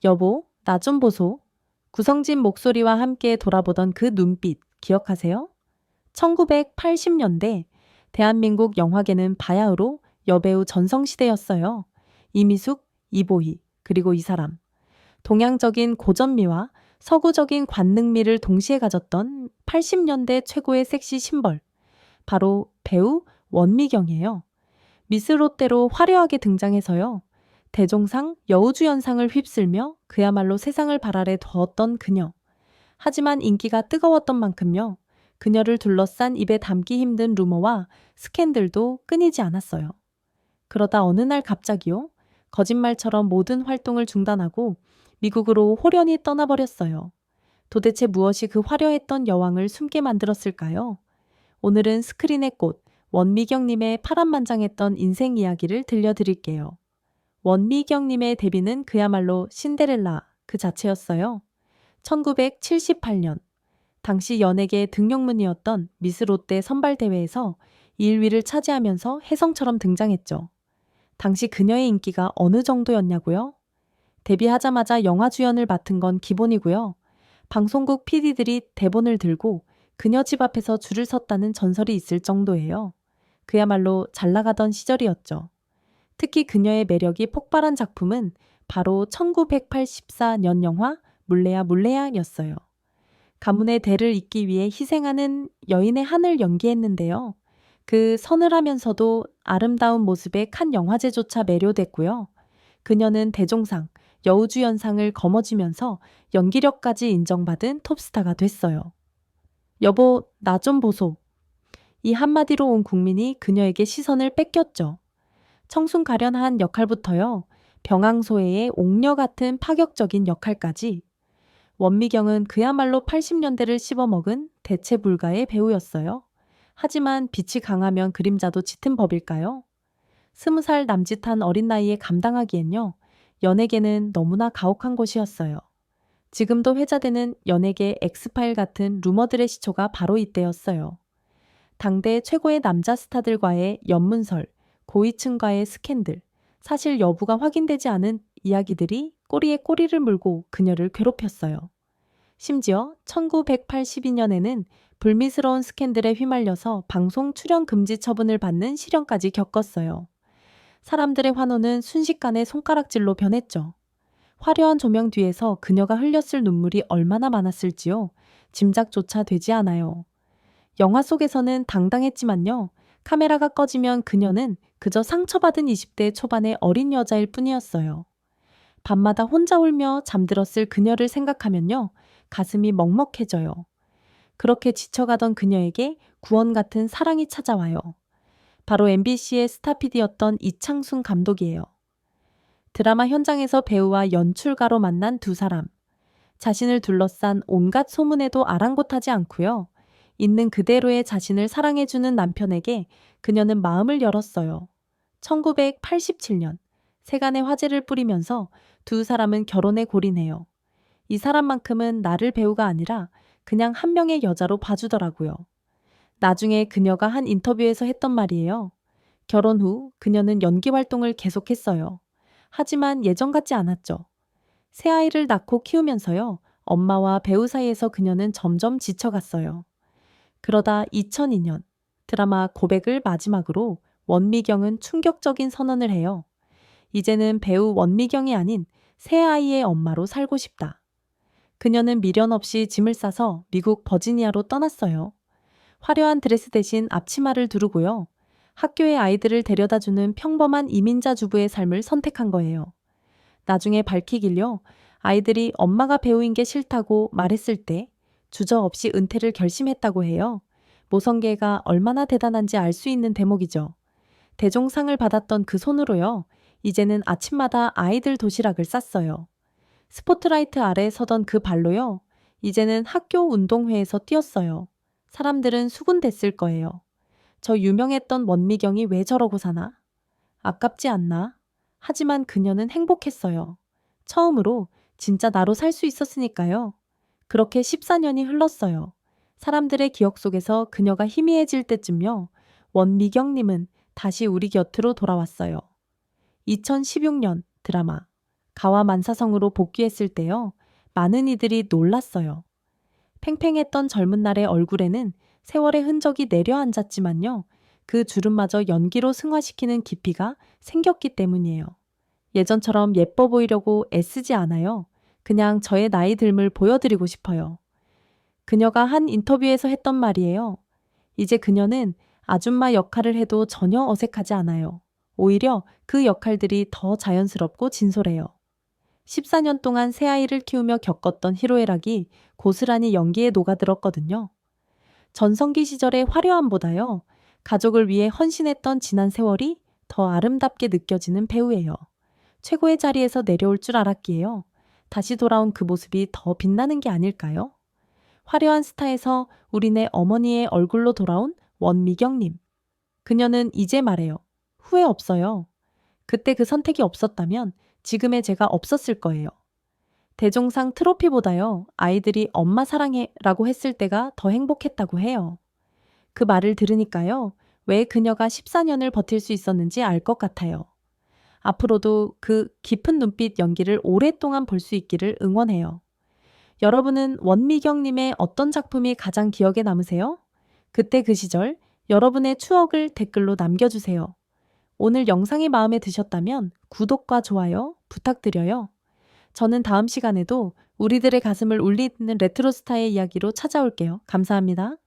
여보, 나 좀 보소. 구성진 목소리와 함께 돌아보던 그 눈빛 기억하세요? 1980년대 대한민국 영화계는 바야흐로 여배우 전성시대였어요. 이미숙, 이보희, 그리고 이 사람. 동양적인 고전미와 서구적인 관능미를 동시에 가졌던 80년대 최고의 섹시 심벌. 바로 배우 원미경이에요. 미스 롯데로 화려하게 등장해서요. 대종상 여우주연상을 휩쓸며 그야말로 세상을 발 아래 두었던 그녀. 하지만 인기가 뜨거웠던 만큼요. 그녀를 둘러싼 입에 담기 힘든 루머와 스캔들도 끊이지 않았어요. 그러다 어느 날 갑자기요. 거짓말처럼 모든 활동을 중단하고 미국으로 홀연히 떠나버렸어요. 도대체 무엇이 그 화려했던 여왕을 숨게 만들었을까요? 오늘은 스크린의 꽃, 원미경님의 파란만장했던 인생 이야기를 들려드릴게요. 원미경님의 데뷔는 그야말로 신데렐라 그 자체였어요. 1978년, 당시 연예계 등용문이었던 미스 롯데 선발대회에서 1위를 차지하면서 혜성처럼 등장했죠. 당시 그녀의 인기가 어느 정도였냐고요? 데뷔하자마자 영화 주연을 맡은 건 기본이고요. 방송국 PD들이 대본을 들고 그녀 집 앞에서 줄을 섰다는 전설이 있을 정도예요. 그야말로 잘 나가던 시절이었죠. 특히 그녀의 매력이 폭발한 작품은 바로 1984년 영화 물레야 물레야였어요. 가문의 대를 잇기 위해 희생하는 여인의 한을 연기했는데요. 그 서늘하면서도 아름다운 모습에 칸 영화제조차 매료됐고요. 그녀는 대종상, 여우주연상을 거머쥐면서 연기력까지 인정받은 톱스타가 됐어요. 여보, 나 좀 보소. 이 한마디로 온 국민이 그녀에게 시선을 뺏겼죠. 청순 가련한 역할부터요. 병항소해의 옥녀 같은 파격적인 역할까지. 원미경은 그야말로 80년대를 씹어먹은 대체 불가의 배우였어요. 하지만 빛이 강하면 그림자도 짙은 법일까요? 20살 남짓한 어린 나이에 감당하기엔요. 연예계는 너무나 가혹한 곳이었어요. 지금도 회자되는 연예계 엑스파일 같은 루머들의 시초가 바로 이때였어요. 당대 최고의 남자 스타들과의 연문설, 고위층과의 스캔들, 사실 여부가 확인되지 않은 이야기들이 꼬리에 꼬리를 물고 그녀를 괴롭혔어요. 심지어 1982년에는 불미스러운 스캔들에 휘말려서 방송 출연 금지 처분을 받는 시련까지 겪었어요. 사람들의 환호는 순식간에 손가락질로 변했죠. 화려한 조명 뒤에서 그녀가 흘렸을 눈물이 얼마나 많았을지요. 짐작조차 되지 않아요. 영화 속에서는 당당했지만요. 카메라가 꺼지면 그녀는 그저 상처받은 20대 초반의 어린 여자일 뿐이었어요. 밤마다 혼자 울며 잠들었을 그녀를 생각하면요. 가슴이 먹먹해져요. 그렇게 지쳐가던 그녀에게 구원 같은 사랑이 찾아와요. 바로 MBC의 스타PD였던 이창순 감독이에요. 드라마 현장에서 배우와 연출가로 만난 두 사람. 자신을 둘러싼 온갖 소문에도 아랑곳하지 않고요. 있는 그대로의 자신을 사랑해주는 남편에게 그녀는 마음을 열었어요. 1987년 세간의 화제를 뿌리면서 두 사람은 결혼에 골인해요. 이 사람만큼은 나를 배우가 아니라 그냥 한 명의 여자로 봐주더라고요. 나중에 그녀가 한 인터뷰에서 했던 말이에요. 결혼 후 그녀는 연기 활동을 계속했어요. 하지만 예전 같지 않았죠. 새 아이를 낳고 키우면서요. 엄마와 배우 사이에서 그녀는 점점 지쳐갔어요. 그러다 2002년 드라마 고백을 마지막으로 원미경은 충격적인 선언을 해요. 이제는 배우 원미경이 아닌 새 아이의 엄마로 살고 싶다. 그녀는 미련 없이 짐을 싸서 미국 버지니아로 떠났어요. 화려한 드레스 대신 앞치마를 두르고요. 학교에 아이들을 데려다주는 평범한 이민자 주부의 삶을 선택한 거예요. 나중에 밝히길요. 아이들이 엄마가 배우인 게 싫다고 말했을 때 주저없이 은퇴를 결심했다고 해요. 모성계가 얼마나 대단한지 알 수 있는 대목이죠. 대종상을 받았던 그 손으로요. 이제는 아침마다 아이들 도시락을 쌌어요. 스포트라이트 아래 서던 그 발로요. 이제는 학교 운동회에서 뛰었어요. 사람들은 수군댔을 거예요. 저 유명했던 원미경이 왜 저러고 사나? 아깝지 않나? 하지만 그녀는 행복했어요. 처음으로 진짜 나로 살 수 있었으니까요. 그렇게 14년이 흘렀어요. 사람들의 기억 속에서 그녀가 희미해질 때쯤요. 원미경님은 다시 우리 곁으로 돌아왔어요. 2016년 드라마 가와 만사성으로 복귀했을 때요. 많은 이들이 놀랐어요. 팽팽했던 젊은 날의 얼굴에는 세월의 흔적이 내려앉았지만요. 그 주름마저 연기로 승화시키는 깊이가 생겼기 때문이에요. 예전처럼 예뻐 보이려고 애쓰지 않아요. 그냥 저의 나이 듦을 보여드리고 싶어요. 그녀가 한 인터뷰에서 했던 말이에요. 이제 그녀는 아줌마 역할을 해도 전혀 어색하지 않아요. 오히려 그 역할들이 더 자연스럽고 진솔해요. 14년 동안 새아이를 키우며 겪었던 희로애락이 고스란히 연기에 녹아들었거든요. 전성기 시절의 화려함보다요. 가족을 위해 헌신했던 지난 세월이 더 아름답게 느껴지는 배우예요. 최고의 자리에서 내려올 줄 알았기에요. 다시 돌아온 그 모습이 더 빛나는 게 아닐까요? 화려한 스타에서 우리네 어머니의 얼굴로 돌아온 원미경님. 그녀는 이제 말해요. 후회 없어요. 그때 그 선택이 없었다면 지금의 제가 없었을 거예요. 대종상 트로피보다요. 아이들이 엄마 사랑해 라고 했을 때가 더 행복했다고 해요. 그 말을 들으니까요. 왜 그녀가 14년을 버틸 수 있었는지 알 것 같아요. 앞으로도 그 깊은 눈빛 연기를 오랫동안 볼 수 있기를 응원해요. 여러분은 원미경님의 어떤 작품이 가장 기억에 남으세요? 그때 그 시절 여러분의 추억을 댓글로 남겨주세요. 오늘 영상이 마음에 드셨다면 구독과 좋아요 부탁드려요. 저는 다음 시간에도 우리들의 가슴을 울리는 레트로 스타의 이야기로 찾아올게요. 감사합니다.